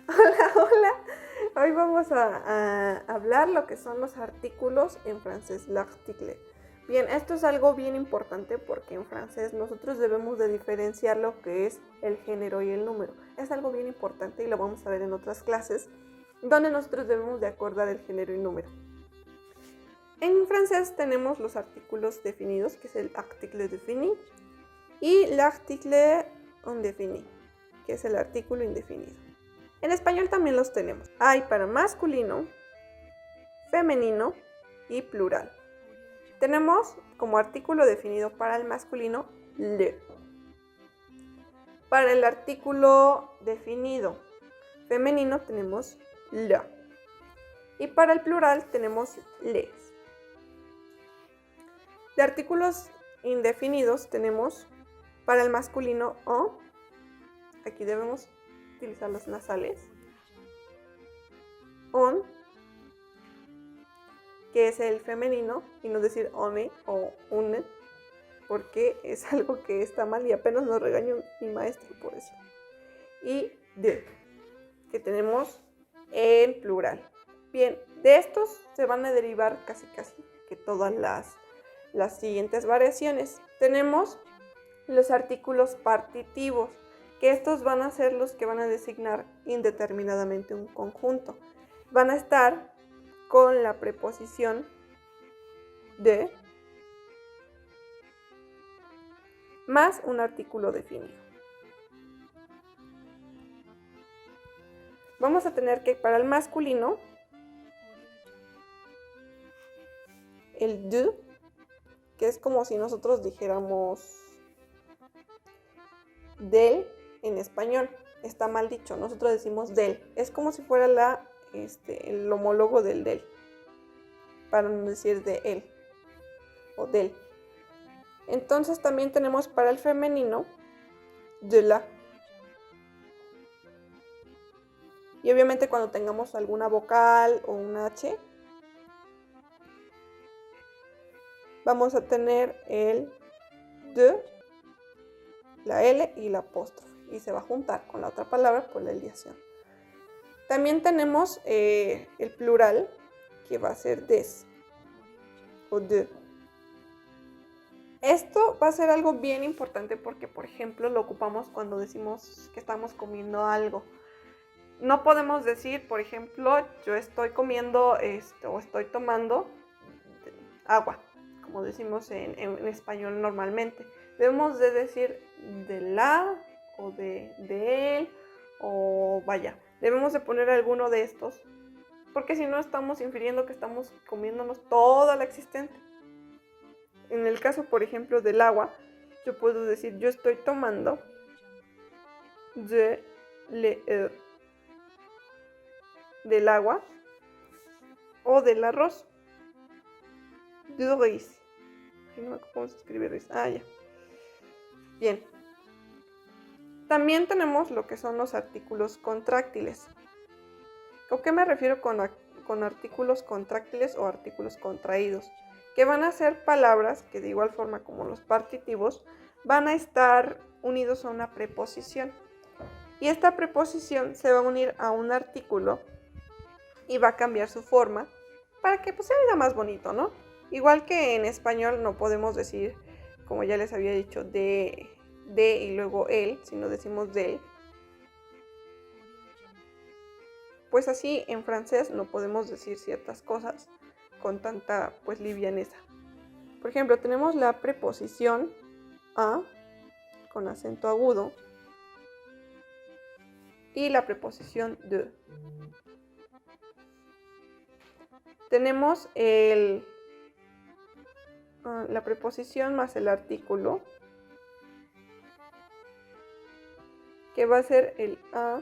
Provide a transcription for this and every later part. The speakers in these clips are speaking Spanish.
Hola, hola. Hoy vamos a hablar lo que son los artículos en francés, l'article. Bien, esto es algo bien importante porque en francés nosotros debemos de diferenciar lo que es el género y el número. Es algo bien importante y lo vamos a ver en otras clases donde nosotros debemos de acordar el género y número. En francés tenemos los artículos definidos, que es el article défini, y l'article indéfini, que es el artículo indefinido. En español también los tenemos. Hay para masculino, femenino y plural. Tenemos como artículo definido para el masculino le. Para el artículo definido femenino tenemos la. Y para el plural tenemos les. De artículos indefinidos tenemos para el masculino o. Aquí debemos utilizar los nasales. On, que es el femenino, y no decir one o une, porque es algo que está mal y apenas nos regañó mi maestro por eso. Y de, que tenemos en plural. Bien, de estos se van a derivar casi que todas las siguientes variaciones. Tenemos los artículos partitivos, que estos van a ser los que van a designar indeterminadamente un conjunto. Van a estar con la preposición de más un artículo definido. Vamos a tener que para el masculino el de, que es como si nosotros dijéramos del en español. Está mal dicho, nosotros decimos del. Es como si fuera el homólogo del, para no decir de él o del. Entonces también tenemos para el femenino de la. Y obviamente cuando tengamos alguna vocal o un H, vamos a tener el de, la L y la apóstrofe. Y se va a juntar con la otra palabra por la ligación. También tenemos el plural, que va a ser des o de. Esto va a ser algo bien importante porque, por ejemplo, lo ocupamos cuando decimos que estamos comiendo algo. No podemos decir, por ejemplo, yo estoy comiendo o estoy tomando agua, como decimos en español normalmente. Debemos de decir de la o de él o vaya. Debemos de poner alguno de estos porque si no estamos infiriendo que estamos comiéndonos toda la existente. En el caso, por ejemplo, del agua, yo puedo decir yo estoy tomando de l'eau, del agua o del arroz. Du riz. No me acuerdo cómo se escribe riz. Ah, ya. Bien. También tenemos lo que son los artículos contráctiles. ¿A qué me refiero con artículos contráctiles o artículos contraídos? Que van a ser palabras que de igual forma como los partitivos van a estar unidos a una preposición. Y esta preposición se va a unir a un artículo y va a cambiar su forma para que pues, se vea más bonito, ¿no? Igual que en español no podemos decir, como ya les había dicho, de y luego él, sino decimos del. Pues así en francés no podemos decir ciertas cosas con tanta pues livianeza. Por ejemplo, tenemos la preposición a con acento agudo y la preposición de. Tenemos la preposición más el artículo, que va a ser el a.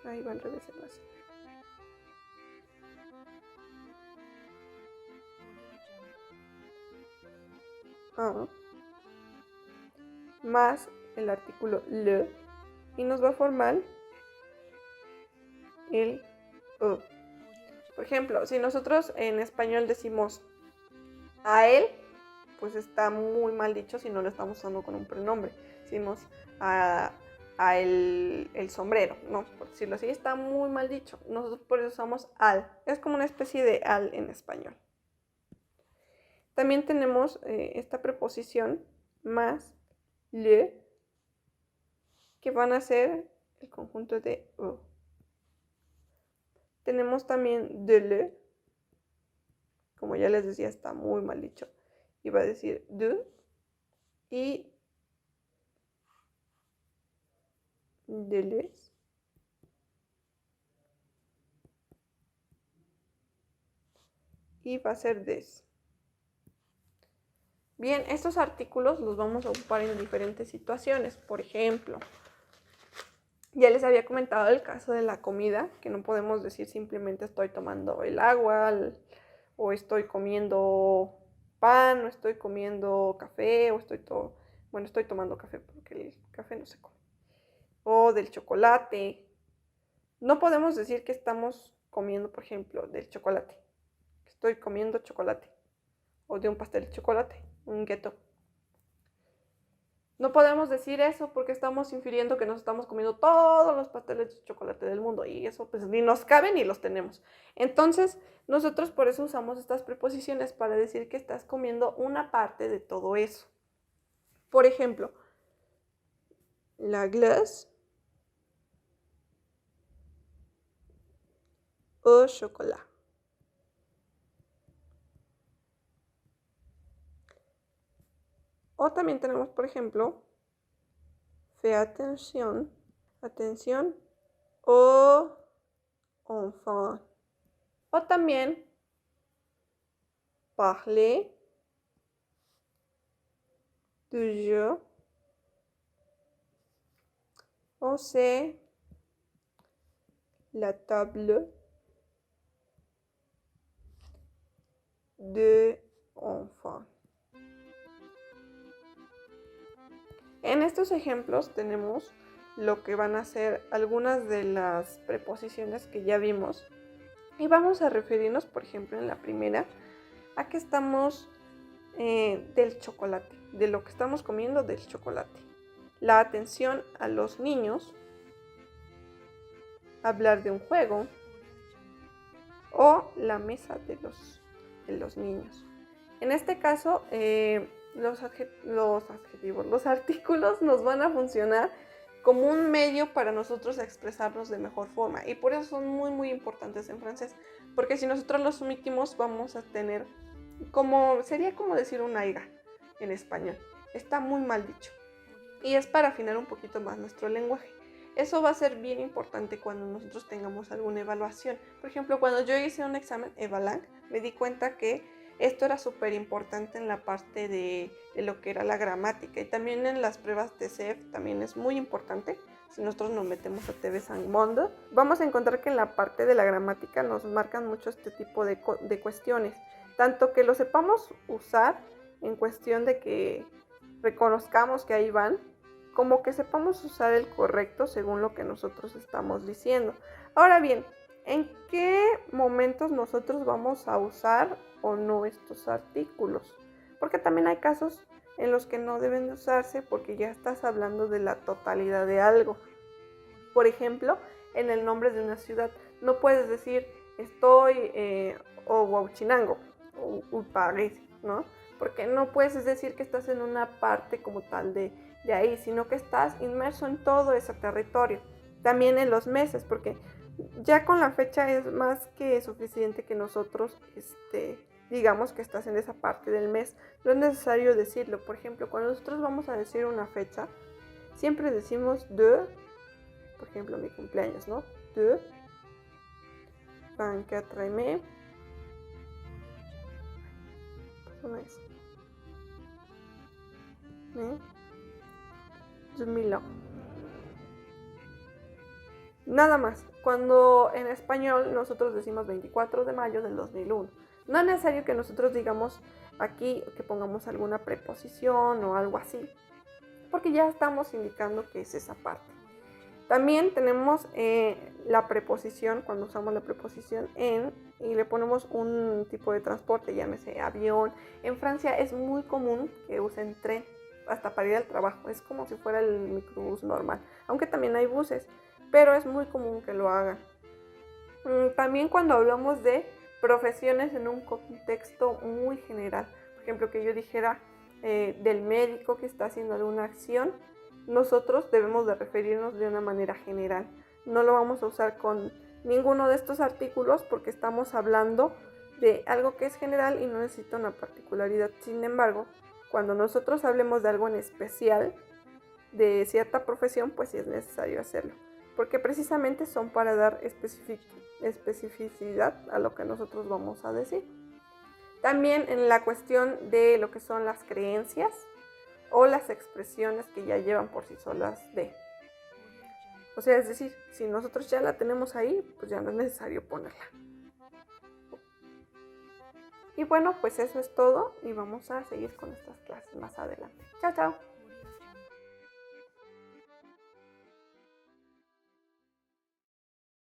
Ahí va al revés el más. A más el artículo le y nos va a formar el e. Por ejemplo, si nosotros en español decimos a él, pues está muy mal dicho si no lo estamos usando con un pronombre. Decimos a a el sombrero, ¿no? Por decirlo así, está muy mal dicho. Nosotros por eso usamos al. Es como una especie de al en español. También tenemos esta preposición más le, que van a ser el conjunto de o. Tenemos también de le, como ya les decía, está muy mal dicho. Iba a decir de y de les. Y va a ser des. Bien, estos artículos los vamos a ocupar en diferentes situaciones. Por ejemplo, ya les había comentado el caso de la comida, que no podemos decir simplemente estoy tomando el agua o estoy comiendo pan o estoy comiendo café o estoy tomando café porque el café no se come. O del chocolate. No podemos decir que estamos comiendo, por ejemplo, del chocolate. Estoy comiendo chocolate. O de un pastel de chocolate, un ghetto. No podemos decir eso porque estamos infiriendo que nos estamos comiendo todos los pasteles de chocolate del mundo y eso pues ni nos cabe ni los tenemos. Entonces, nosotros por eso usamos estas preposiciones para decir que estás comiendo una parte de todo eso. Por ejemplo, la glace au chocolat. O también tenemos, por ejemplo, fais attention aux enfants. O también, parlez du jeu. O c'est la table de enfants. En estos ejemplos tenemos lo que van a ser algunas de las preposiciones que ya vimos y vamos a referirnos, por ejemplo, en la primera, a que estamos del chocolate, de lo que estamos comiendo del chocolate. La atención a los niños, hablar de un juego o la mesa de los niños. En este caso, los artículos nos van a funcionar como un medio para nosotros expresarnos de mejor forma y por eso son muy muy importantes en francés, porque si nosotros los omitimos vamos a tener sería como decir un aiga en español. Está muy mal dicho y es para afinar un poquito más nuestro lenguaje. Eso va a ser bien importante cuando nosotros tengamos alguna evaluación. Por ejemplo, cuando yo hice un examen EVALANC, me di cuenta que esto era súper importante en la parte de lo que era la gramática y también en las pruebas de CEF también es muy importante. Si nosotros nos metemos a TV San Mundo, vamos a encontrar que en la parte de la gramática nos marcan mucho este tipo de cuestiones. Tanto que lo sepamos usar en cuestión de que reconozcamos que ahí van, como que sepamos usar el correcto según lo que nosotros estamos diciendo. Ahora bien, ¿en qué momentos nosotros vamos a usar o no estos artículos? Porque también hay casos en los que no deben de usarse porque ya estás hablando de la totalidad de algo. Por ejemplo, en el nombre de una ciudad, no puedes decir estoy o Huauchinango o París, ¿no? Porque no puedes decir que estás en una parte como tal de ahí, sino que estás inmerso en todo ese territorio. También en los meses, porque ya con la fecha es más que suficiente que nosotros digamos que estás en esa parte del mes. No es necesario decirlo. Por ejemplo, cuando nosotros vamos a decir una fecha, siempre decimos por ejemplo, mi cumpleaños, ¿no? De 24 mai. Pues eso. 2001. Nada más. Cuando en español nosotros decimos 24 de mayo del 2001. No es necesario que nosotros digamos aquí que pongamos alguna preposición o algo así, porque ya estamos indicando que es esa parte. También tenemos la preposición, cuando usamos la preposición en y le ponemos un tipo de transporte, llámese avión. En Francia es muy común que usen tren. hasta para ir al trabajo. Es como si fuera el microbús normal, aunque también hay buses, pero es muy común que lo hagan. También cuando hablamos de profesiones en un contexto muy general, por ejemplo, que yo dijera del médico que está haciendo alguna acción, nosotros debemos de referirnos de una manera general. No lo vamos a usar con ninguno de estos artículos porque estamos hablando de algo que es general y no necesita una particularidad. Sin embargo, cuando nosotros hablemos de algo en especial, de cierta profesión, pues sí es necesario hacerlo, porque precisamente son para dar especificidad a lo que nosotros vamos a decir. También en la cuestión de lo que son las creencias o las expresiones que ya llevan por sí solas de. O sea, es decir, si nosotros ya la tenemos ahí, pues ya no es necesario ponerla. Y bueno, pues eso es todo y vamos a seguir con estas clases más adelante. Chao, chao.